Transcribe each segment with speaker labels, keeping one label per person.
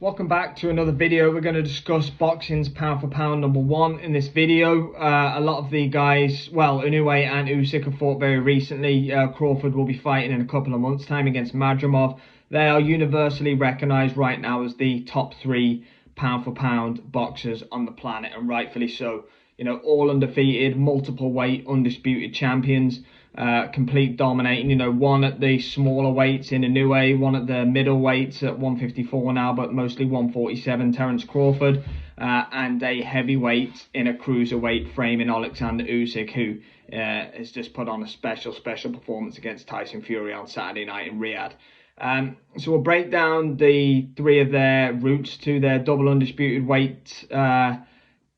Speaker 1: Welcome back to another video. We're going to discuss boxing's pound for pound number one in this video. A lot of the guys, well, Inoue and Usyk have fought very recently. Crawford will be fighting in a couple of months' time against Madrimov. They are universally recognized right now as the top three pound for pound boxers on the planet, and rightfully so. You know, all undefeated, multiple weight, undisputed champions. Complete dominating, one at the smaller weights in Inoue, one at the middle weights at 154 now, but mostly 147, Terence Crawford, and a heavyweight in a cruiserweight frame in Oleksandr Usyk, who has just put on a special performance against Tyson Fury on Saturday night in Riyadh. So we'll break down the three of their routes to their double undisputed weight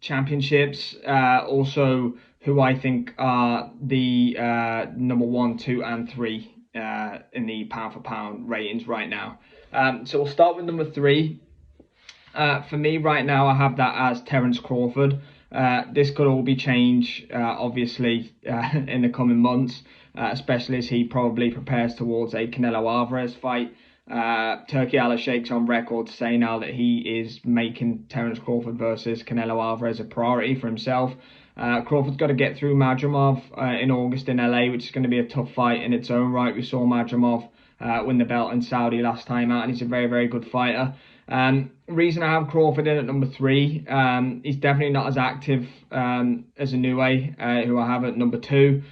Speaker 1: championships, also who I think are the number 1, 2, and 3 in the pound for pound ratings right now. So we'll start with number 3. For me right now, I have that as Terence Crawford. This could all be changed, obviously, in the coming months, especially as he probably prepares towards a Canelo Alvarez fight. Turkey Al-Sheikh's on record to say now that he is making Terence Crawford versus Canelo Alvarez a priority for himself. Crawford's got to get through Madrimov in August in LA, which is going to be a tough fight in its own right. We saw Madrimov win the belt in Saudi last time out, and he's a very good fighter. Reason I have Crawford in at number 3, he's definitely not as active as Inoue, who I have at number 2.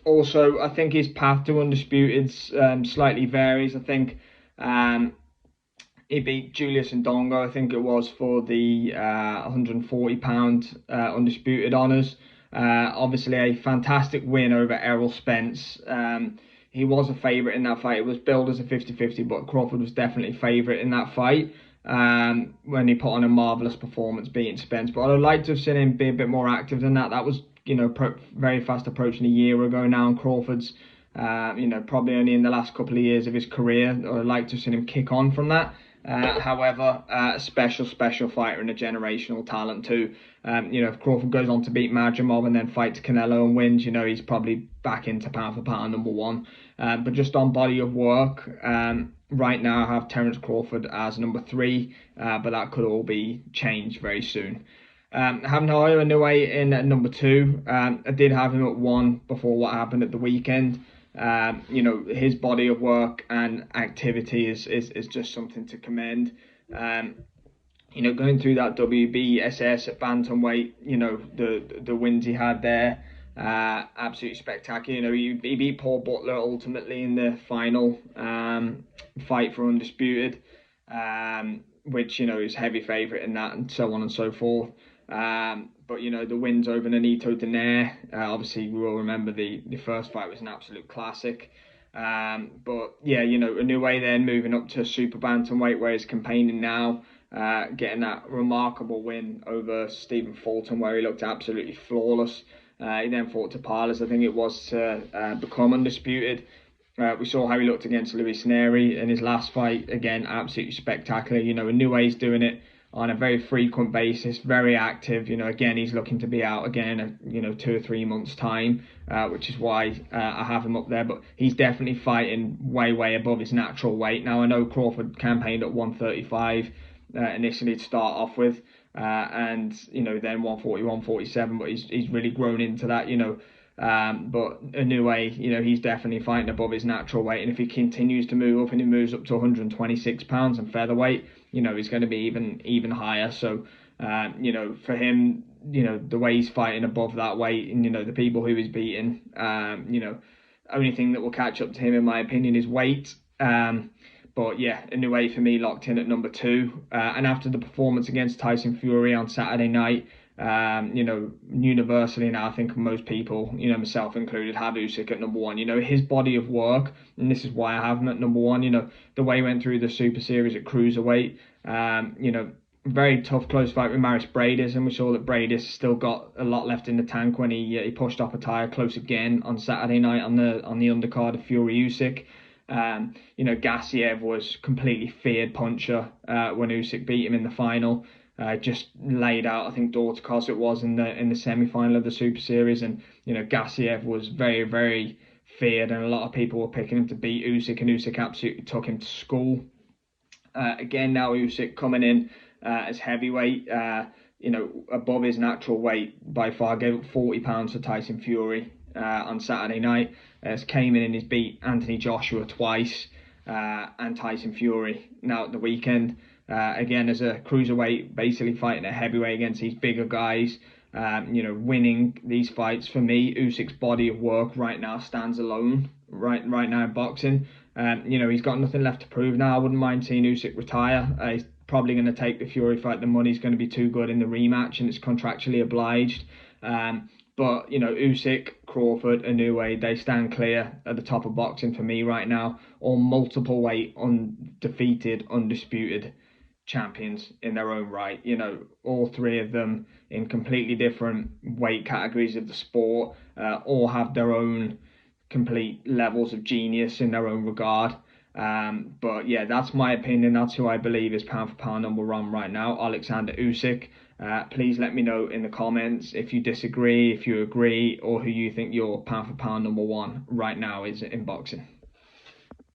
Speaker 1: Also, I think his path to undisputed slightly varies. I think he beat Julius Ndongo, I think it was, for the 140-pound undisputed honours. Obviously, a fantastic win over Errol Spence. He was a favourite in that fight. It was billed as a 50-50, but Crawford was definitely favourite in that fight when he put on a marvellous performance beating Spence. But I'd like to have seen him be a bit more active than that. That was, very fast approaching a year ago now, and Crawford's, probably only in the last couple of years of his career. I'd like to have seen him kick on from that. However, a special fighter and a generational talent too. If Crawford goes on to beat Madrimov and then fights Canelo and wins, he's probably back into pound for pound number 1. But just on body of work, right now I have Terence Crawford as number 3, but that could all be changed very soon. I have Noaya in at number 2. I did have him at 1 before what happened at the weekend. His body of work and activity is just something to commend. Going through that WBSS at bantamweight, the wins he had there, absolutely spectacular. He beat Paul Butler ultimately in the final fight for undisputed, which is heavy favourite in that, and so on and so forth. But the wins over Nonito Donaire, obviously we will remember the first fight was an absolute classic. But yeah, Inoue then moving up to super bantamweight where he's campaigning now, getting that remarkable win over Stephen Fulton where he looked absolutely flawless. He then fought to Parlas, I think it was, to become undisputed. We saw how he looked against Luis Neri in his last fight. Again, absolutely spectacular. Inoue's doing it on a very frequent basis, very active. Again, he's looking to be out again in 2 or 3 months' time, which is why I have him up there. But he's definitely fighting way above his natural weight. Now, I know Crawford campaigned at 135 initially to start off with, and then 140, 147, but he's really grown into that. But Inoue, he's definitely fighting above his natural weight, and if he continues to move up and he moves up to 126 pounds and featherweight, he's going to be even higher. So for him, the way he's fighting above that weight, and the people who he's beating, only thing that will catch up to him in my opinion is weight. But yeah, Inoue for me locked in at number 2. And after the performance against Tyson Fury on Saturday night, universally now I think most people, myself included, have Usyk at number 1. His body of work, and this is why I have him at number 1. The way he went through the Super Series at cruiserweight, very tough close fight with Maris Bradis, and we saw that Bradis still got a lot left in the tank when he pushed off a tire close again on Saturday night on the undercard of Fury Usyk. Gassiev was completely feared puncher when Usyk beat him in the final. Just laid out, I think Dorticos it was in the semi-final of the Super Series, and Gassiev was very feared, and a lot of people were picking him to beat Usyk, and Usyk absolutely took him to school. Again, now Usyk coming in as heavyweight, above his natural weight by far. Gave up £40 to Tyson Fury on Saturday night. Came in and he's beat Anthony Joshua twice and Tyson Fury now at the weekend. Again, as a cruiserweight, basically fighting a heavyweight against these bigger guys. Winning these fights. For me, Usyk's body of work right now stands alone. Right now in boxing, he's got nothing left to prove now. I wouldn't mind seeing Usyk retire. He's probably going to take the Fury fight. The money's going to be too good in the rematch, and it's contractually obliged. But Usyk, Crawford, Inoue, they stand clear at the top of boxing for me right now. All multiple weight, undefeated, undisputed champions in their own right. All three of them in completely different weight categories of the sport, all have their own complete levels of genius in their own regard. But yeah, that's my opinion. That's who I believe is pound for pound number one right now, Oleksandr Usyk. Please let me know in the comments if you disagree, if you agree, or who you think your pound for pound number one right now is in boxing.